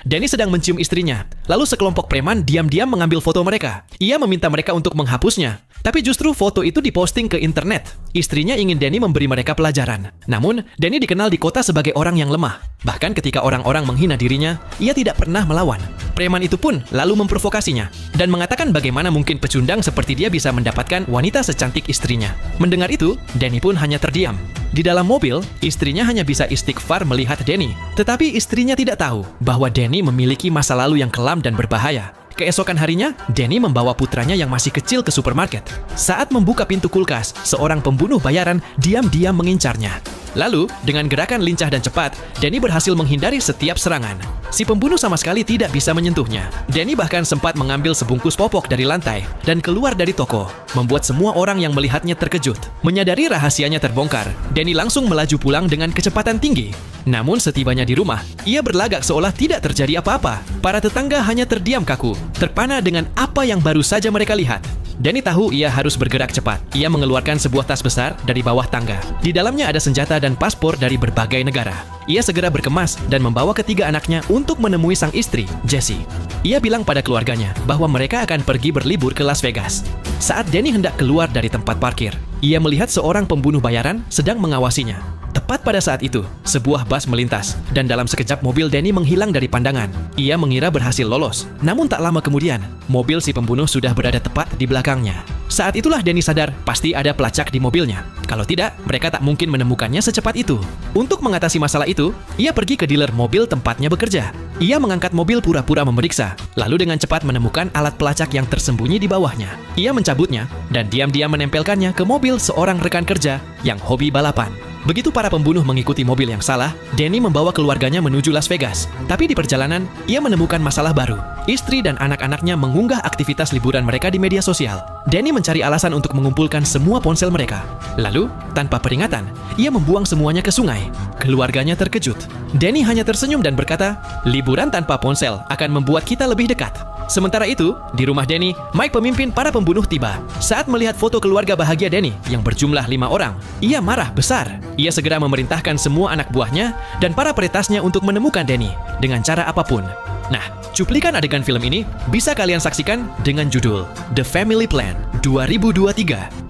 Danny sedang mencium istrinya. Lalu sekelompok preman diam-diam mengambil foto mereka. Ia meminta mereka untuk menghapusnya. Tapi justru foto itu diposting ke internet. Istrinya ingin Danny memberi mereka pelajaran. Namun, Danny dikenal di kota sebagai orang yang lemah. Bahkan ketika orang-orang menghina dirinya, ia tidak pernah melawan. Preman itu pun lalu memprovokasinya dan mengatakan bagaimana mungkin pecundang seperti dia bisa mendapatkan wanita secantik istrinya. Mendengar itu, Danny pun hanya terdiam. Di dalam mobil, istrinya hanya bisa istighfar melihat Danny. Tetapi istrinya tidak tahu bahwa Danny memiliki masa lalu yang kelam dan berbahaya. Keesokan harinya, Danny membawa putranya yang masih kecil ke supermarket. Saat membuka pintu kulkas, seorang pembunuh bayaran diam-diam mengincarnya. Lalu, dengan gerakan lincah dan cepat, Danny berhasil menghindari setiap serangan. Si pembunuh sama sekali tidak bisa menyentuhnya. Danny bahkan sempat mengambil sebungkus popok dari lantai dan keluar dari toko, membuat semua orang yang melihatnya terkejut. Menyadari rahasianya terbongkar, Danny langsung melaju pulang dengan kecepatan tinggi. Namun setibanya di rumah, ia berlagak seolah tidak terjadi apa-apa. Para tetangga hanya terdiam kaku, terpana dengan apa yang baru saja mereka lihat. Danny tahu ia harus bergerak cepat. Ia mengeluarkan sebuah tas besar dari bawah tangga. Di dalamnya ada senjata dan paspor dari berbagai negara. Ia segera berkemas dan membawa ketiga anaknya untuk menemui sang istri, Jessie. Ia bilang pada keluarganya bahwa mereka akan pergi berlibur ke Las Vegas. Saat Danny hendak keluar dari tempat parkir, ia melihat seorang pembunuh bayaran sedang mengawasinya. Tepat pada saat itu, sebuah bus melintas, dan dalam sekejap mobil Danny menghilang dari pandangan. Ia mengira berhasil lolos, namun tak lama kemudian, mobil si pembunuh sudah berada tepat di belakangnya. Saat itulah Danny sadar pasti ada pelacak di mobilnya. Kalau tidak, mereka tak mungkin menemukannya secepat itu. Untuk mengatasi masalah itu, ia pergi ke dealer mobil tempatnya bekerja. Ia mengangkat mobil pura-pura memeriksa, lalu dengan cepat menemukan alat pelacak yang tersembunyi di bawahnya. Ia mencabutnya, dan diam-diam menempelkannya ke mobil seorang rekan kerja yang hobi balapan. Begitu para pembunuh mengikuti mobil yang salah, Danny membawa keluarganya menuju Las Vegas. Tapi di perjalanan, ia menemukan masalah baru. Istri dan anak-anaknya mengunggah aktivitas liburan mereka di media sosial. Danny mencari alasan untuk mengumpulkan semua ponsel mereka. Lalu, tanpa peringatan, ia membuang semuanya ke sungai. Keluarganya terkejut. Danny hanya tersenyum dan berkata, "Liburan tanpa ponsel akan membuat kita lebih dekat." Sementara itu, di rumah Danny, Mike pemimpin para pembunuh tiba. Saat melihat foto keluarga bahagia Danny yang berjumlah 5 orang, ia marah besar. Ia segera memerintahkan semua anak buahnya dan para peretasnya untuk menemukan Danny dengan cara apapun. Nah, cuplikan adegan film ini bisa kalian saksikan dengan judul The Family Plan 2023.